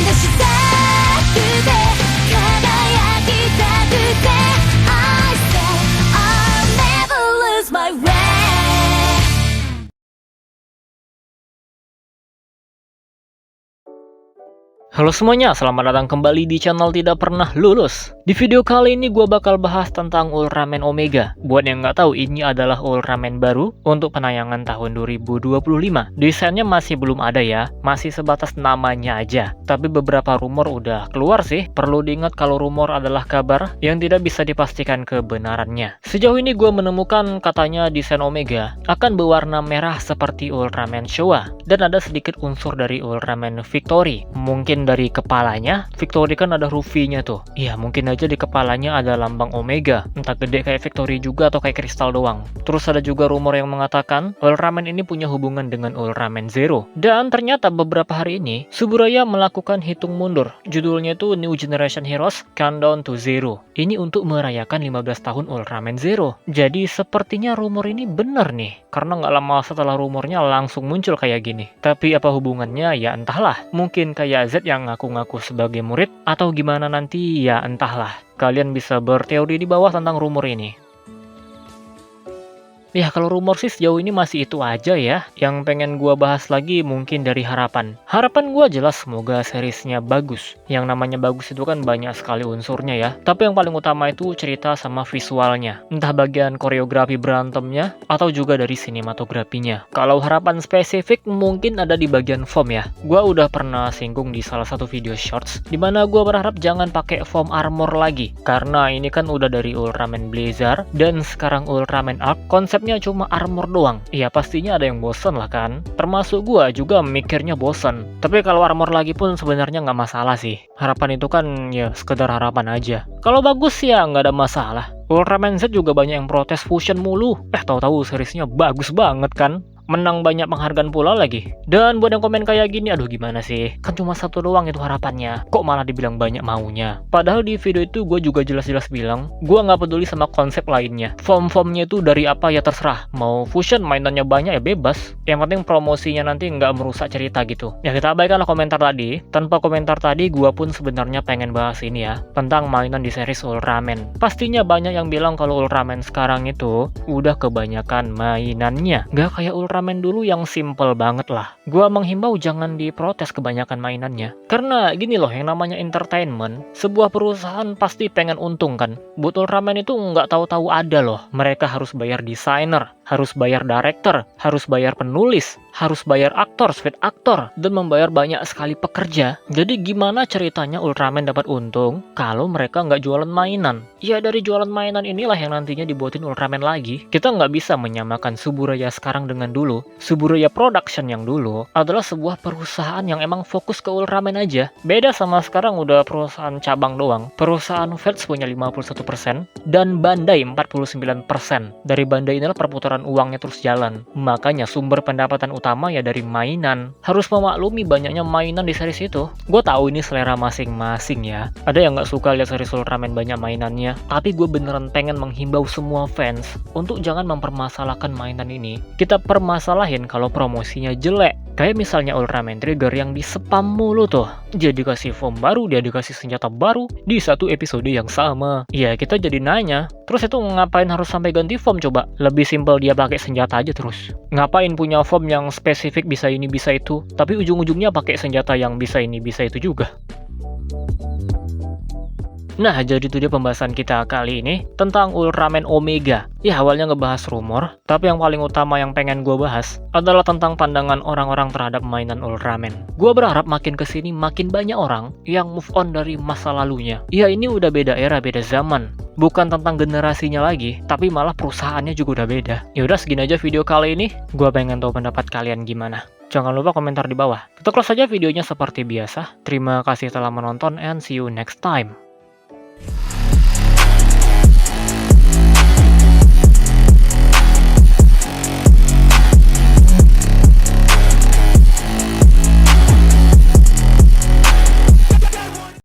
出したくて輝きたくて I said I'll never lose my way. Halo semuanya, selamat datang kembali di channel Tidak Pernah Lulus. Di video kali ini gue bakal bahas tentang Ultraman Omega. Buat yang nggak tahu, ini adalah Ultraman baru untuk penayangan tahun 2025. Desainnya masih belum ada ya, masih sebatas namanya aja. Tapi beberapa rumor udah keluar sih. Perlu diingat kalau rumor adalah kabar yang tidak bisa dipastikan kebenarannya. Sejauh ini gue menemukan katanya desain Omega akan berwarna merah seperti Ultraman Showa. Dan ada sedikit unsur dari Ultraman Victory. Mungkin dari kepalanya, Victory kan ada Ruffy-nya tuh. Iya, mungkin aja di kepalanya ada lambang Omega. Entah gede kayak Victory juga atau kayak kristal doang. Terus ada juga rumor yang mengatakan Ultraman ini punya hubungan dengan Ultraman Zero. Dan ternyata beberapa hari ini, Suburaya melakukan hitung mundur. Judulnya itu New Generation Heroes Countdown to Zero. Ini untuk merayakan 15 tahun Ultraman Zero. Jadi sepertinya rumor ini bener nih. Karena nggak lama setelah rumornya langsung muncul kayak gini. Tapi apa hubungannya ya entahlah. Mungkin kayak Z yang ngaku-ngaku sebagai murid atau gimana nanti ya entahlah. Kalian bisa berteori di bawah tentang rumor ini. Ya kalau rumor sih sejauh ini masih itu aja ya. Yang pengen gua bahas lagi mungkin dari harapan. Harapan gua jelas semoga seriesnya bagus. Yang namanya bagus itu kan banyak sekali unsurnya ya. Tapi yang paling utama itu cerita sama visualnya. Entah bagian koreografi berantemnya atau juga dari sinematografinya. Kalau harapan spesifik mungkin ada di bagian foam ya. Gua udah pernah singgung di salah satu video shorts dimana gua berharap jangan pakai foam armor lagi. Karena ini kan udah dari Ultraman Blazar dan sekarang Ultraman Arc. Konsep cuma armor doang. Iya pastinya ada yang bosen lah kan. Termasuk gua juga mikirnya bosen. Tapi kalau armor lagi pun sebenarnya nggak masalah sih. Harapan itu kan ya sekedar harapan aja. Kalau bagus ya nggak ada masalah. Ultraman Z juga banyak yang protes fusion mulu. Tahu-tahu seriesnya bagus banget kan. Menang banyak penghargaan pula lagi. Dan buat yang komen kayak gini, aduh gimana sih? Kan cuma satu doang itu harapannya. Kok malah dibilang banyak maunya? Padahal di video itu gue juga jelas-jelas bilang, gue nggak peduli sama konsep lainnya. Form-formnya itu dari apa ya terserah. Mau fusion mainannya banyak ya bebas. Yang penting promosinya nanti nggak merusak cerita gitu. Ya kita abaikanlah komentar tadi. Tanpa komentar tadi, gue pun sebenarnya pengen bahas ini ya. Tentang mainan di series Ultraman. Pastinya banyak yang bilang kalau Ultraman sekarang itu udah kebanyakan mainannya. Nggak kayak Ultraman dulu yang simple banget lah. Gua menghimbau jangan diprotes kebanyakan mainannya. Karena gini loh, yang namanya entertainment, sebuah perusahaan pasti pengen untung kan. Buat Ultraman itu nggak tahu-tahu ada loh. Mereka harus bayar desainer, harus bayar director, harus bayar penulis, harus bayar aktor, sweet aktor, dan membayar banyak sekali pekerja. Jadi gimana ceritanya Ultraman dapat untung kalau mereka nggak jualan mainan? Ya dari jualan mainan inilah yang nantinya dibuatin Ultraman lagi. Kita nggak bisa menyamakan Suburaya sekarang dengan dulu. Suburaya Production yang dulu adalah sebuah perusahaan yang emang fokus ke Ultraman aja. Beda sama sekarang udah perusahaan cabang doang. Perusahaan Feds punya 51% dan Bandai 49%. Dari Bandai inilah perputaran uangnya terus jalan. Makanya sumber pendapatan utama ya dari mainan. Harus memaklumi banyaknya mainan di series itu. Gue tahu ini selera masing-masing ya. Ada yang nggak suka lihat series Ultraman banyak mainannya. Tapi gue beneran pengen menghimbau semua fans untuk jangan mempermasalahkan mainan ini. Kita permasalahin kalau promosinya jelek. Kayak misalnya Ultraman Trigger yang di-spam mulu tuh. Dia dikasih form baru, dia dikasih senjata baru di satu episode yang sama. Ya kita jadi nanya, terus itu ngapain harus sampai ganti form coba? Lebih simpel dia pakai senjata aja terus. Ngapain punya form yang spesifik bisa ini bisa itu, tapi ujung-ujungnya pakai senjata yang bisa ini bisa itu juga. Nah, jadi itu dia pembahasan kita kali ini tentang Ultraman Omega. Ya, awalnya ngebahas rumor, tapi yang paling utama yang pengen gue bahas adalah tentang pandangan orang-orang terhadap mainan Ultraman. Gue berharap makin kesini makin banyak orang yang move on dari masa lalunya. Ya, ini udah beda era, beda zaman. Bukan tentang generasinya lagi, tapi malah perusahaannya juga udah beda. Ya udah segini aja video kali ini. Gue pengen tahu pendapat kalian gimana. Jangan lupa komentar di bawah. Kita close saja videonya seperti biasa. Terima kasih telah menonton and see you next time.